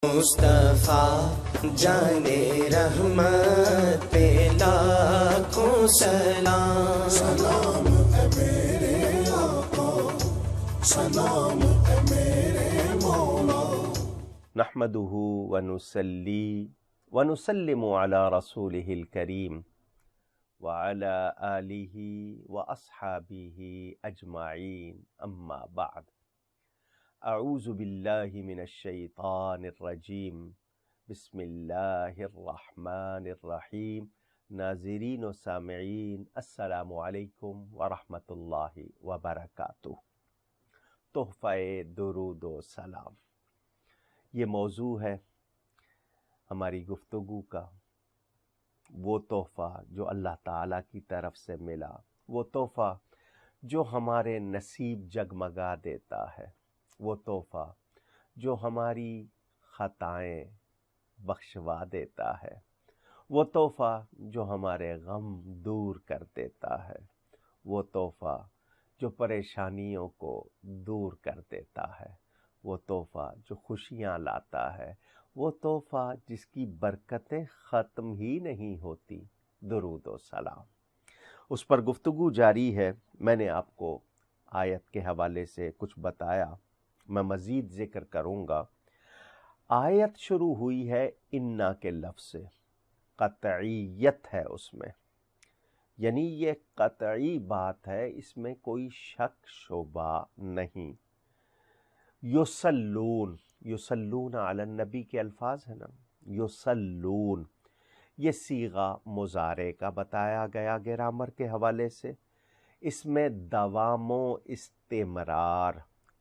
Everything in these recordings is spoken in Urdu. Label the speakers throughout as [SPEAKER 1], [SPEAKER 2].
[SPEAKER 1] مصطفیٰ جانے رحمت پہ لاکھوں سلام،
[SPEAKER 2] سلام اے میرے آقا، سلام اے میرے مولا۔
[SPEAKER 3] نحمده ونصلي ونسلم على رسوله الكريم وعلى آله وأصحابه أجمعين، أما بعد، أعوذ بالله من الشيطان الرجيم، بسم الله الرحمن الرحيم۔ ناظرین و سامعین، السلام علیکم ورحمۃ اللہ وبرکاتہ۔ تحفہ درود و سلام، یہ موضوع ہے ہماری گفتگو کا۔ وہ تحفہ جو اللہ تعالیٰ کی طرف سے ملا، وہ تحفہ جو ہمارے نصیب جگمگا دیتا ہے، وہ تحفہ جو ہماری خطائیں بخشوا دیتا ہے، وہ تحفہ جو ہمارے غم دور کر دیتا ہے، وہ تحفہ جو پریشانیوں کو دور کر دیتا ہے، وہ تحفہ جو خوشیاں لاتا ہے، وہ تحفہ جس کی برکتیں ختم ہی نہیں ہوتی، درود و سلام۔ اس پر گفتگو جاری ہے۔ میں نے آپ کو آیت کے حوالے سے کچھ بتایا، میں مزید ذکر کروں گا۔ آیت شروع ہوئی ہے انا کے لفظ سے، قطعیت ہے اس میں، یعنی یہ قطعی بات ہے، اس میں کوئی شک شبہ نہیں۔ یصلون، یصلون علی النبی کے الفاظ ہیں نا، یصلون، یہ صیغہ مضارع کا بتایا گیا گرامر کے حوالے سے۔ اس میں دوام و استمرار،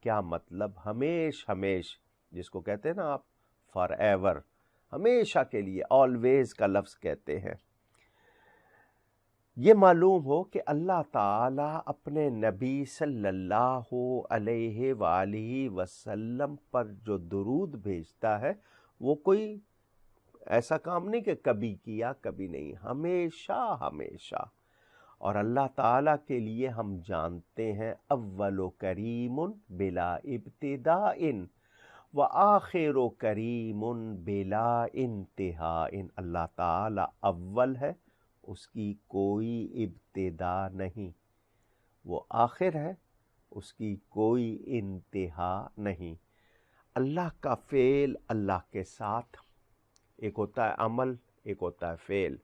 [SPEAKER 3] کیا مطلب؟ ہمیش، جس کو کہتے ہیں نا آپ فار ایور، ہمیشہ کے لیے، آلویز کا لفظ کہتے ہیں۔ یہ معلوم ہو کہ اللہ تعالیٰ اپنے نبی صلی اللہ علیہ وآلہ وسلم پر جو درود بھیجتا ہے، وہ کوئی ایسا کام نہیں کہ کبھی کیا کبھی نہیں، ہمیشہ۔ اور اللہ تعالیٰ کے لیے ہم جانتے ہیں اول کریم بلا ابتداء وآخر کریم بلا انتہاء۔ اللہ تعالیٰ اول ہے، اس کی کوئی ابتدا نہیں، وہ آخر ہے، اس کی کوئی انتہا نہیں۔ اللہ کا فعل اللہ کے ساتھ، ایک ہوتا ہے عمل، ایک ہوتا ہے فعل۔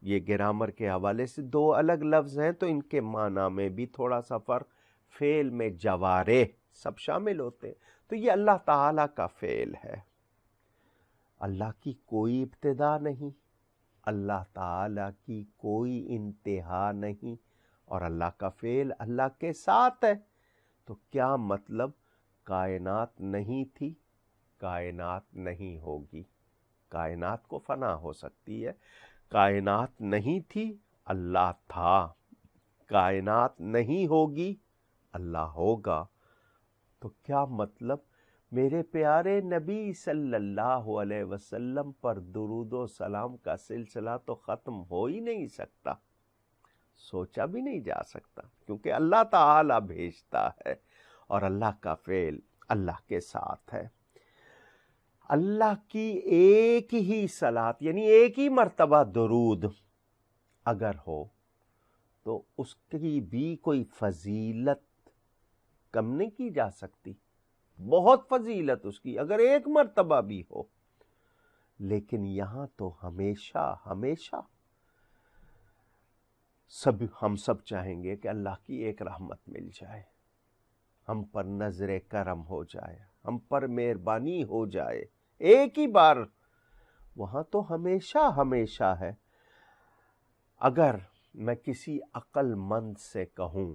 [SPEAKER 3] یہ گرامر کے حوالے سے دو الگ لفظ ہیں، تو ان کے معنی میں بھی تھوڑا سا فرق۔ فعل میں جوارح سب شامل ہوتے ہیں، تو یہ اللہ تعالیٰ کا فعل ہے۔ اللہ کی کوئی ابتدا نہیں، اللہ تعالیٰ کی کوئی انتہا نہیں، اور اللہ کا فعل اللہ کے ساتھ ہے۔ تو کیا مطلب؟ کائنات نہیں تھی، کائنات نہیں ہوگی۔ کائنات کو فنا ہو سکتی ہے، کائنات نہیں تھی، اللہ تھا۔ کائنات نہیں ہوگی، اللہ ہوگا۔ تو کیا مطلب؟ میرے پیارے نبی صلی اللہ علیہ وسلم پر درود و سلام کا سلسلہ تو ختم ہو ہی نہیں سکتا، سوچا بھی نہیں جا سکتا، کیونکہ اللہ تعالی بھیجتا ہے، اور اللہ کا فعل اللہ کے ساتھ ہے۔ اللہ کی ایک ہی صلاۃ، یعنی ایک ہی مرتبہ درود اگر ہو تو اس کی بھی کوئی فضیلت کم نہیں کی جا سکتی، بہت فضیلت اس کی اگر ایک مرتبہ بھی ہو۔ لیکن یہاں تو ہمیشہ ہم سب چاہیں گے کہ اللہ کی ایک رحمت مل جائے، ہم پر نظر کرم ہو جائے، ہم پر مہربانی ہو جائے ایک ہی بار۔ وہاں تو ہمیشہ ہے۔ اگر میں کسی عقل مند سے کہوں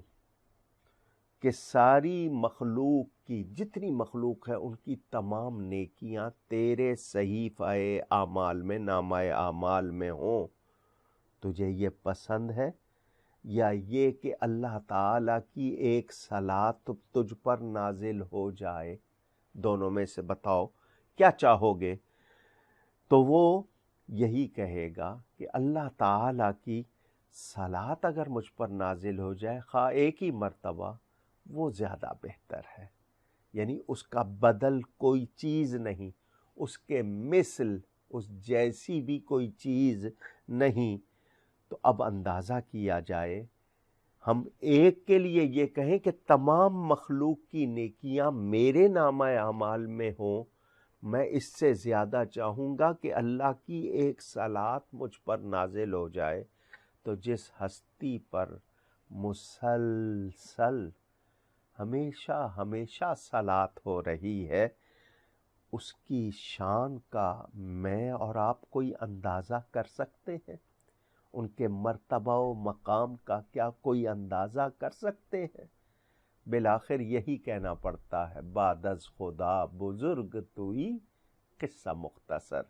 [SPEAKER 3] کہ ساری مخلوق کی، جتنی مخلوق ہے، ان کی تمام نیکیاں تیرے صحیفہ اعمال میں، نامہ اعمال میں ہوں، تجھے یہ پسند ہے؟ یا یہ کہ اللہ تعالیٰ کی ایک صلاۃ تجھ پر نازل ہو جائے؟ دونوں میں سے بتاؤ کیا چاہو گے؟ تو وہ یہی کہے گا کہ اللہ تعالیٰ کی صلاۃ اگر مجھ پر نازل ہو جائے، خواہ ایک ہی مرتبہ، وہ زیادہ بہتر ہے۔ یعنی اس کا بدل کوئی چیز نہیں، اس کے مثل، اس جیسی بھی کوئی چیز نہیں۔ تو اب اندازہ کیا جائے، ہم ایک کے لیے یہ کہیں کہ تمام مخلوق کی نیکیاں میرے نامہ اعمال میں ہوں، میں اس سے زیادہ چاہوں گا کہ اللہ کی ایک صلات مجھ پر نازل ہو جائے۔ تو جس ہستی پر مسلسل ہمیشہ ہمیشہ صلات ہو رہی ہے، اس کی شان کا میں اور آپ کوئی اندازہ کر سکتے ہیں؟ ان کے مرتبہ و مقام کا کیا کوئی اندازہ کر سکتے ہیں؟ بالآخر یہی کہنا پڑتا ہے، بعد از خدا بزرگ توئی قصہ مختصر۔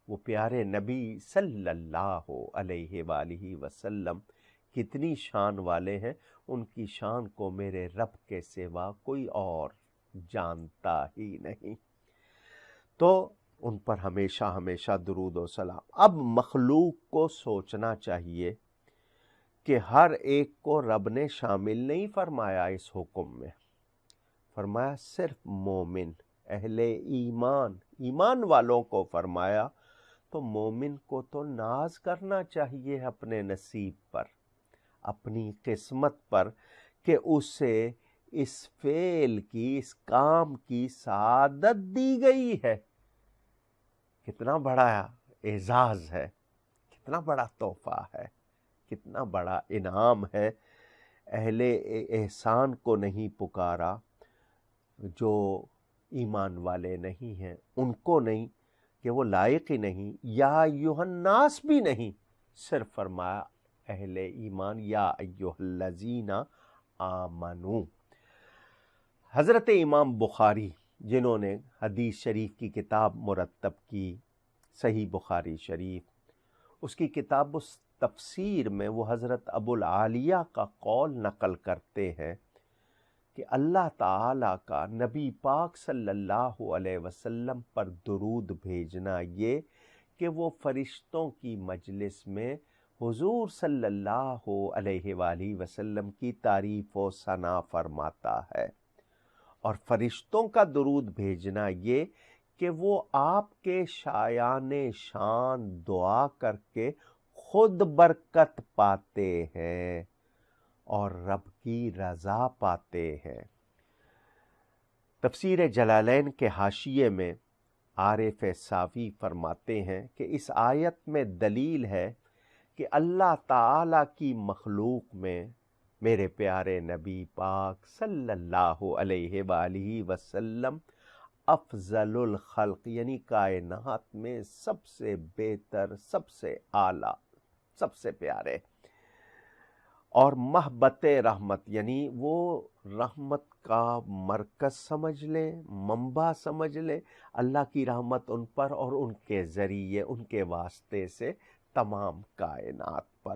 [SPEAKER 3] وہ پیارے نبی صلی اللہ علیہ وآلہ وسلم کتنی شان والے ہیں، ان کی شان کو میرے رب کے سوا کوئی اور جانتا ہی نہیں۔ تو ان پر ہمیشہ ہمیشہ درود و سلام۔ اب مخلوق کو سوچنا چاہیے کہ ہر ایک کو رب نے شامل نہیں فرمایا اس حکم میں، فرمایا صرف مومن، اہل ایمان، ایمان والوں کو فرمایا۔ تو مومن کو تو ناز کرنا چاہیے اپنے نصیب پر، اپنی قسمت پر، کہ اسے اس فعل کی، اس کام کی سعادت دی گئی ہے۔ کتنا بڑا اعزاز ہے، کتنا بڑا تحفہ ہے، کتنا بڑا انعام ہے۔ اہل احسان کو نہیں پکارا، جو ایمان والے نہیں ہیں ان کو نہیں، کہ وہ لائق ہی نہیں، یا ایھا الناس بھی نہیں، صرف فرمایا اہل ایمان، یا ایھا الذین آمنو۔ حضرت امام بخاری جنہوں نے حدیث شریف کی کتاب مرتب کی، صحیح بخاری شریف، اس کی کتاب اس تفسیر میں وہ حضرت ابو العالیہ کا قول نقل کرتے ہیں کہ اللہ تعالیٰ کا نبی پاک صلی اللہ علیہ وسلم پر درود بھیجنا یہ کہ وہ فرشتوں کی مجلس میں حضور صلی اللہ علیہ وآلہ وسلم کی تعریف و ثنا فرماتا ہے، اور فرشتوں کا درود بھیجنا یہ کہ وہ آپ کے شایان شان دعا کر کے خود برکت پاتے ہیں اور رب کی رضا پاتے ہیں۔ تفسیر جلالین کے حاشیے میں عارف ساوی فرماتے ہیں کہ اس آیت میں دلیل ہے کہ اللہ تعالیٰ کی مخلوق میں میرے پیارے نبی پاک صلی اللہ علیہ وآلہ وسلم افضل الخلق، یعنی کائنات میں سب سے بہتر، سب سے اعلیٰ، سب سے پیارے، اور محبت رحمت، یعنی وہ رحمت کا مرکز سمجھ لیں، منبع سمجھ لیں، اللہ کی رحمت ان پر اور ان کے ذریعے، ان کے واسطے سے تمام کائنات پر۔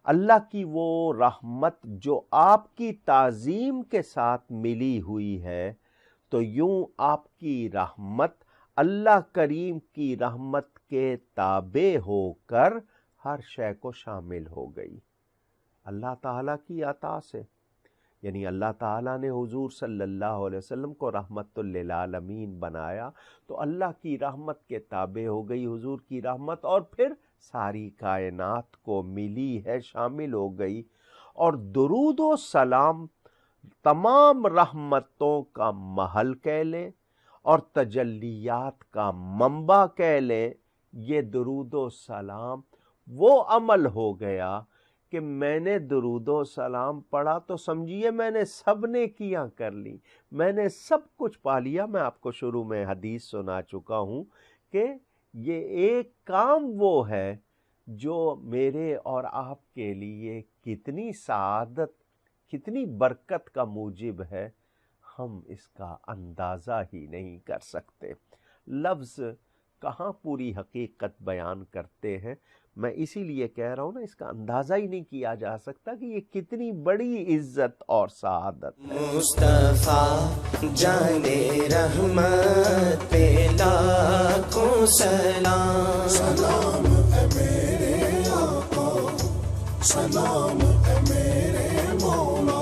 [SPEAKER 3] اللہ کی وہ رحمت جو آپ کی تعظیم کے ساتھ ملی ہوئی ہے، تو یوں آپ کی رحمت اللہ کریم کی رحمت کے تابع ہو کر ہر شے کو شامل ہو گئی۔ اللہ تعالیٰ کی عطا سے، یعنی اللہ تعالیٰ نے حضور صلی اللہ علیہ وسلم کو رحمت للعالمین بنایا، تو اللہ کی رحمت کے تابع ہو گئی حضور کی رحمت، اور پھر ساری کائنات کو ملی ہے، شامل ہو گئی۔ اور درود و سلام تمام رحمتوں کا محل کہہ لیں اور تجلیات کا منبع کہہ لیں۔ یہ درود و سلام وہ عمل ہو گیا کہ میں نے درود و سلام پڑھا تو سمجھیے میں نے سب نے کیا کر لی، میں نے سب کچھ پا لیا۔ میں آپ کو شروع میں حدیث سنا چکا ہوں کہ یہ ایک کام وہ ہے جو میرے اور آپ کے لیے کتنی سعادت، کتنی برکت کا موجب ہے، ہم اس کا اندازہ ہی نہیں کر سکتے۔ لفظ کہاں پوری حقیقت بیان کرتے ہیں، میں اسی لیے کہہ رہا ہوں نا، اس کا اندازہ ہی نہیں کیا جا سکتا کہ یہ کتنی بڑی عزت اور سعادت ہے۔
[SPEAKER 1] مصطفیٰ جانے رحمت پہ لاکھوں سلام،
[SPEAKER 2] سلام اے میرے آقا، سلام اے میرے مولا۔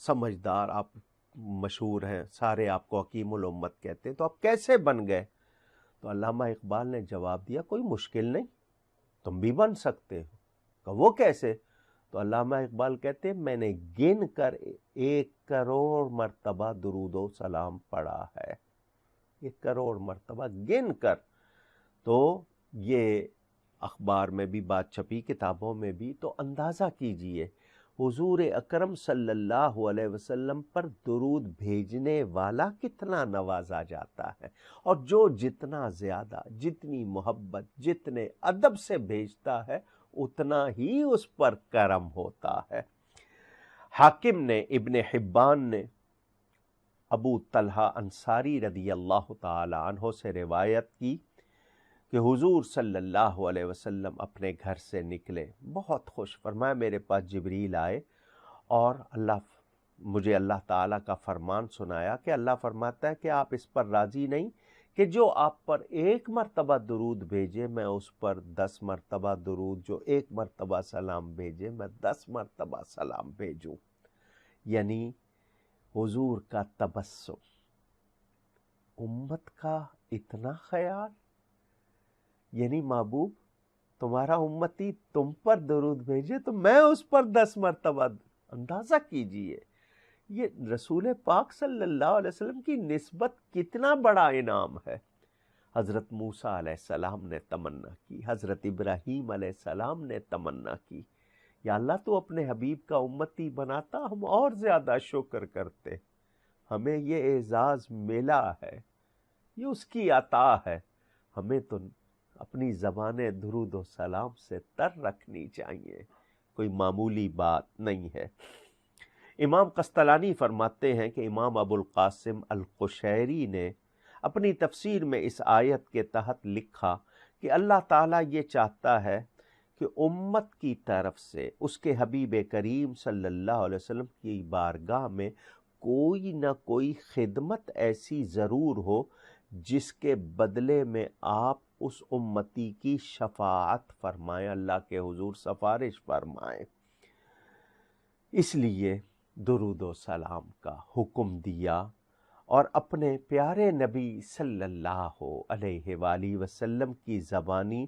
[SPEAKER 3] سمجھدار، آپ مشہور ہیں، سارے آپ کو حکیم الامت کہتے ہیں، تو آپ کیسے بن گئے؟ تو علامہ اقبال نے جواب دیا کوئی مشکل نہیں، تم بھی بن سکتے ہو۔ کہ وہ کیسے؟ تو علامہ اقبال کہتے ہیں میں نے گن کر 1 کروڑ مرتبہ درود و سلام پڑھا ہے، 1 کروڑ مرتبہ گن کر۔ تو یہ اخبار میں بھی بات چھپی، کتابوں میں بھی، تو اندازہ کیجئے حضور اکرم صلی اللہ علیہ وسلم پر درود بھیجنے والا کتنا نوازا جاتا ہے، اور جو جتنا زیادہ، جتنی محبت، جتنے ادب سے بھیجتا ہے اتنا ہی اس پر کرم ہوتا ہے۔ حاکم نے، ابن حبان نے ابو طلحہ انصاری رضی اللہ تعالی عنہ سے روایت کی کہ حضور صلی اللہ علیہ وسلم اپنے گھر سے نکلے بہت خوش، فرمایا میرے پاس جبریل آئے اور مجھے اللہ تعالیٰ کا فرمان سنایا کہ اللہ فرماتا ہے کہ آپ اس پر راضی نہیں کہ جو آپ پر 1 مرتبہ درود بھیجے میں اس پر 10 مرتبہ درود، جو 1 مرتبہ سلام بھیجے میں 10 مرتبہ سلام بھیجوں۔ یعنی حضور کا تبسم، امت کا اتنا خیال، یعنی محبوب تمہارا امتی تم پر درود بھیجے تو میں اس پر 10 مرتبہ۔ اندازہ کیجئے یہ رسول پاک صلی اللہ علیہ وسلم کی نسبت کتنا بڑا انعام ہے۔ حضرت موسیٰ علیہ السلام نے تمنا کی، حضرت ابراہیم علیہ السلام نے تمنا کی، یا اللہ تو اپنے حبیب کا امتی بناتا ہم اور زیادہ شکر کرتے، ہمیں یہ اعزاز ملا ہے، یہ اس کی عطا ہے، ہمیں تو اپنی زبان درود و سلام سے تر رکھنی چاہیے، کوئی معمولی بات نہیں ہے۔ امام قسطلانی فرماتے ہیں کہ امام ابو القاسم القشیری نے اپنی تفسیر میں اس آیت کے تحت لکھا کہ اللہ تعالیٰ یہ چاہتا ہے کہ امت کی طرف سے اس کے حبیب کریم صلی اللہ علیہ وسلم کی بارگاہ میں کوئی نہ کوئی خدمت ایسی ضرور ہو جس کے بدلے میں آپ اس امتی کی شفاعت فرمائیں، اللہ کے حضور سفارش فرمائیں۔ اس لیے درود و سلام کا حکم دیا، اور اپنے پیارے نبی صلی اللہ علیہ وآلہ وسلم کی زبانی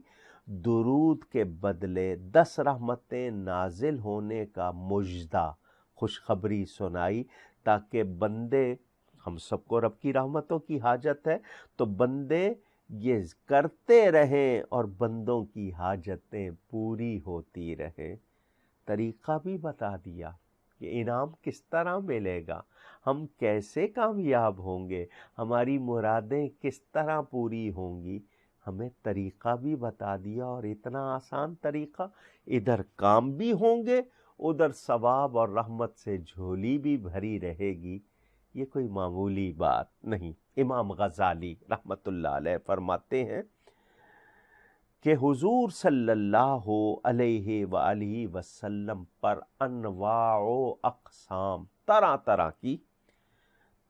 [SPEAKER 3] درود کے بدلے 10 رحمتیں نازل ہونے کا مژدہ، خوشخبری سنائی، تاکہ بندے، ہم سب کو رب کی رحمتوں کی حاجت ہے، تو بندے یہ کرتے رہیں اور بندوں کی حاجتیں پوری ہوتی رہیں۔ طریقہ بھی بتا دیا کہ انعام کس طرح ملے گا، ہم کیسے کامیاب ہوں گے، ہماری مرادیں کس طرح پوری ہوں گی، ہمیں طریقہ بھی بتا دیا، اور اتنا آسان طریقہ، ادھر کام بھی ہوں گے، ادھر ثواب اور رحمت سے جھولی بھی بھری رہے گی، یہ کوئی معمولی بات نہیں۔ امام غزالی رحمت اللہ علیہ فرماتے ہیں کہ حضور صلی اللہ علیہ وآلہ وسلم پر انواع و اقسام، طرح طرح کی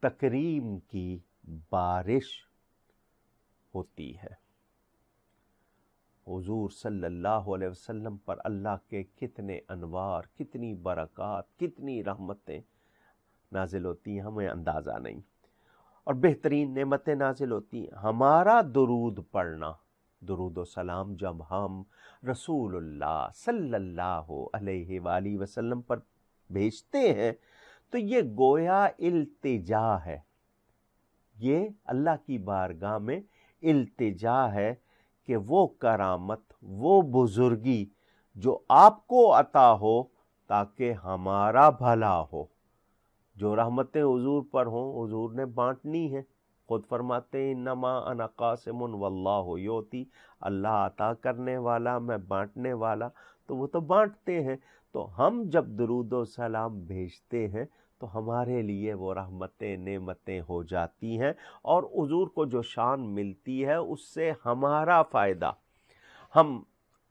[SPEAKER 3] تکریم کی بارش ہوتی ہے۔ حضور صلی اللہ علیہ وسلم پر اللہ کے کتنے انوار، کتنی برکات، کتنی رحمتیں نازل ہوتی ہیں، ہمیں اندازہ نہیں، اور بہترین نعمتیں نازل ہوتی ہیں۔ ہمارا درود پڑھنا، درود و سلام جب ہم رسول اللہ صلی اللہ علیہ وآلہ وسلم پر بھیجتے ہیں تو یہ گویا التجا ہے، یہ اللہ کی بارگاہ میں التجا ہے کہ وہ کرامت، وہ بزرگی جو آپ کو عطا ہو تاکہ ہمارا بھلا ہو، جو رحمتیں حضور پر ہوں حضور نے بانٹنی ہے، خود فرماتے ہیں انما انا قاسم واللہ یؤتی، اللہ عطا کرنے والا، میں بانٹنے والا، تو وہ تو بانٹتے ہیں، تو ہم جب درود و سلام بھیجتے ہیں تو ہمارے لیے وہ رحمتیں، نعمتیں ہو جاتی ہیں، اور حضور کو جو شان ملتی ہے اس سے ہمارا فائدہ۔ ہم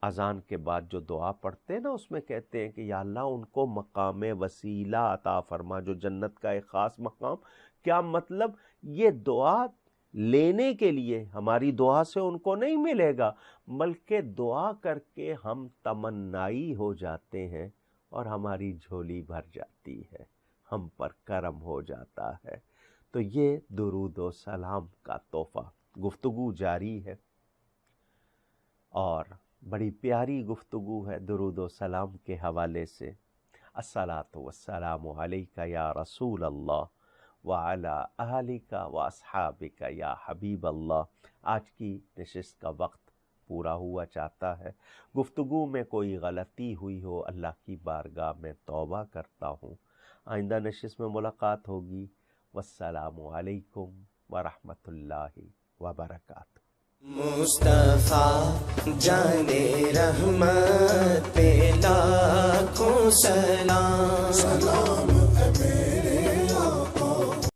[SPEAKER 3] اذان کے بعد جو دعا پڑھتے ہیں نا، اس میں کہتے ہیں کہ یا اللہ ان کو مقام وسیلہ عطا فرما، جو جنت کا ایک خاص مقام۔ کیا مطلب؟ یہ دعا لینے کے لیے، ہماری دعا سے ان کو نہیں ملے گا، بلکہ دعا کر کے ہم تمنائی ہو جاتے ہیں اور ہماری جھولی بھر جاتی ہے، ہم پر کرم ہو جاتا ہے۔ تو یہ درود و سلام کا تحفہ۔ گفتگو جاری ہے اور بڑی پیاری گفتگو ہے درود و سلام کے حوالے سے۔ الصلاۃ والسلام علیک یا رسول اللہ وعلی اہلک واصحابک یا حبیب اللہ۔ آج کی نشست کا وقت پورا ہوا چاہتا ہے۔ گفتگو میں کوئی غلطی ہوئی ہو اللہ کی بارگاہ میں توبہ کرتا ہوں۔ آئندہ نشست میں ملاقات ہوگی۔ والسلام علیکم ورحمۃ اللہ وبرکاتہ۔
[SPEAKER 1] مصطفیٰ جان رحمت پہ لاکھوں سلام،
[SPEAKER 2] سلام